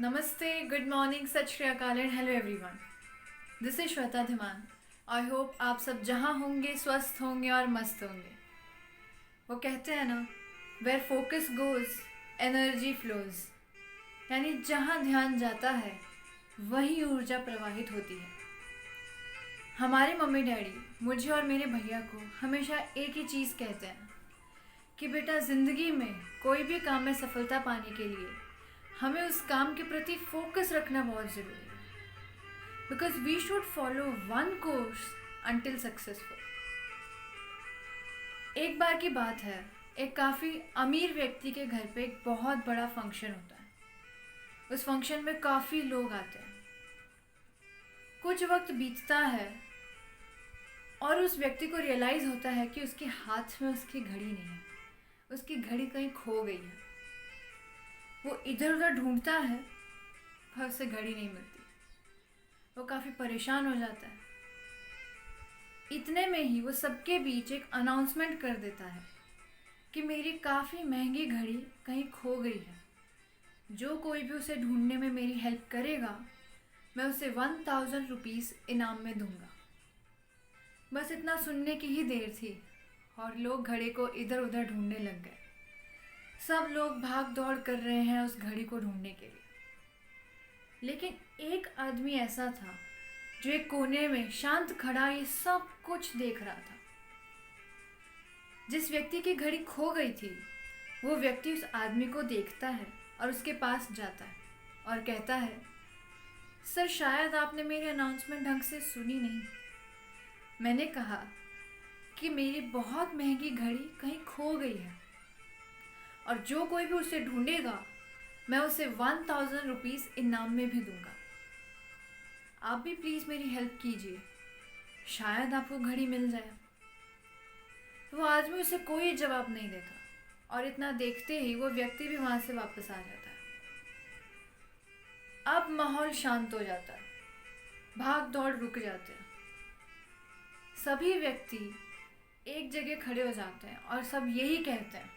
Namaste, good morning, सत श्री अकाल and hello everyone. This is Shweta Dhiman. I hope आप सब जहाँ होंगे स्वस्थ होंगे और मस्त होंगे। वो कहते हैं ना, where focus goes energy flows, यानी जहाँ ध्यान जाता है वही ऊर्जा प्रवाहित होती है। हमारे मम्मी डैडी मुझे और मेरे भैया को हमेशा एक ही चीज़ कहते हैं कि बेटा, ज़िंदगी में कोई भी काम में सफलता पाने के लिए हमें उस काम के प्रति फोकस रखना बहुत ज़रूरी है। Because we should follow one course until successful. एक बार की बात है, एक काफ़ी अमीर व्यक्ति के घर पे एक बहुत बड़ा फंक्शन होता है। उस फंक्शन में काफ़ी लोग आते हैं। कुछ वक्त बीतता है और उस व्यक्ति को रियलाइज़ होता है कि उसके हाथ में उसकी घड़ी नहीं है, उसकी घड़ी कहीं खो गई है। वो इधर उधर ढूंढता है पर उसे घड़ी नहीं मिलती। वो काफ़ी परेशान हो जाता है। इतने में ही वो सबके बीच एक अनाउंसमेंट कर देता है कि मेरी काफ़ी महंगी घड़ी कहीं खो गई है। जो कोई भी उसे ढूंढने में मेरी हेल्प करेगा, मैं उसे 1000 रुपीज़ इनाम में दूंगा। बस इतना सुनने की ही देर थी और लोग घड़ी को इधर उधर ढूंढने लग गए। सब लोग भाग दौड़ कर रहे हैं उस घड़ी को ढूंढने के लिए। लेकिन एक आदमी ऐसा था जो एक कोने में शांत खड़ा ये सब कुछ देख रहा था। जिस व्यक्ति की घड़ी खो गई थी, वो व्यक्ति उस आदमी को देखता है और उसके पास जाता है और कहता है, सर, शायद आपने मेरी अनाउंसमेंट ढंग से सुनी नहीं। मैंने कहा कि मेरी बहुत महंगी घड़ी कहीं खो गई है और जो कोई भी उसे ढूंढेगा, मैं उसे 1000 रुपीज़ इनाम में भी दूंगा। आप भी प्लीज़ मेरी हेल्प कीजिए, शायद आपको घड़ी मिल जाए। वो आदमी उसे कोई जवाब नहीं देता और इतना देखते ही वो व्यक्ति भी वहाँ से वापस आ जाता है। अब माहौल शांत हो जाता है, भाग दौड़ रुक जाते हैं। सभी व्यक्ति एक जगह खड़े हो जाते हैं और सब यही कहते हैं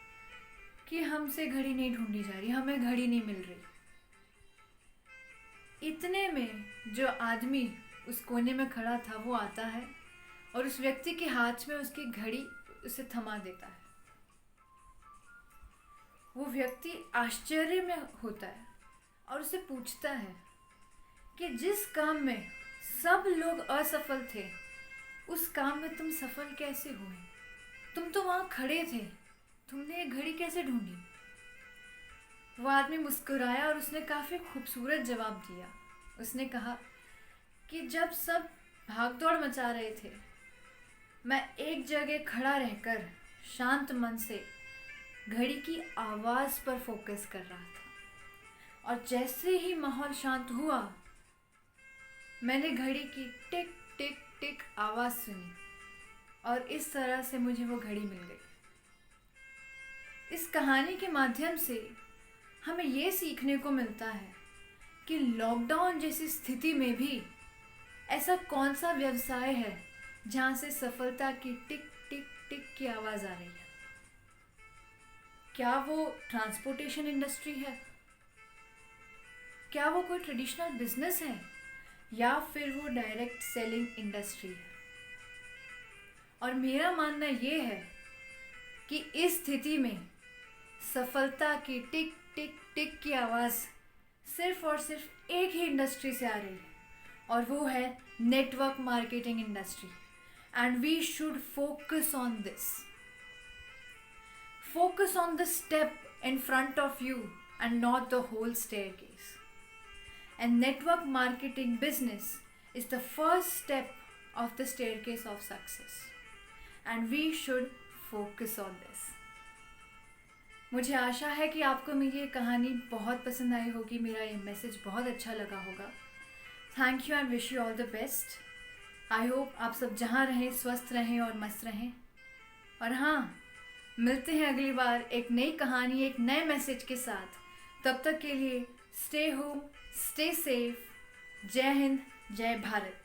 कि हमसे घड़ी नहीं ढूंढी जा रही, हमें घड़ी नहीं मिल रही। इतने में जो आदमी उस कोने में खड़ा था वो आता है और उस व्यक्ति के हाथ में उसकी घड़ी उसे थमा देता है। वो व्यक्ति आश्चर्य में होता है और उसे पूछता है कि जिस काम में सब लोग असफल थे, उस काम में तुम सफल कैसे हुए? तुम तो वहाँ खड़े थे, तुमने ये घड़ी कैसे ढूंढी? वो आदमी मुस्कुराया और उसने काफ़ी खूबसूरत जवाब दिया। उसने कहा कि जब सब भागदौड़ मचा रहे थे, मैं एक जगह खड़ा रहकर शांत मन से घड़ी की आवाज़ पर फोकस कर रहा था और जैसे ही माहौल शांत हुआ, मैंने घड़ी की टिक टिक टिक आवाज़ सुनी और इस तरह से मुझे वो घड़ी मिल गई। इस कहानी के माध्यम से हमें ये सीखने को मिलता है कि लॉकडाउन जैसी स्थिति में भी ऐसा कौन सा व्यवसाय है जहाँ से सफलता की टिक टिक टिक की आवाज़ आ रही है। क्या वो ट्रांसपोर्टेशन इंडस्ट्री है? क्या वो कोई ट्रेडिशनल बिजनेस है? या फिर वो डायरेक्ट सेलिंग इंडस्ट्री है? और मेरा मानना ये है कि इस स्थिति में सफलता की टिक टिक टिक की आवाज़ सिर्फ और सिर्फ एक ही इंडस्ट्री से आ रही है और वो है network marketing industry. And we should focus on this. Focus on the step in front of you and not the whole staircase. And network marketing business is the first step of the staircase of success. And we should focus on this. मुझे आशा है कि आपको मेरी ये कहानी बहुत पसंद आई होगी, मेरा ये मैसेज बहुत अच्छा लगा होगा। Thank you and wish you all the best. I hope आप सब जहाँ रहें स्वस्थ रहें और मस्त रहें। और हाँ, मिलते हैं अगली बार एक नई कहानी, एक नए मैसेज के साथ। तब तक के लिए स्टे होम, स्टे सेफ। जय हिंद, जय भारत।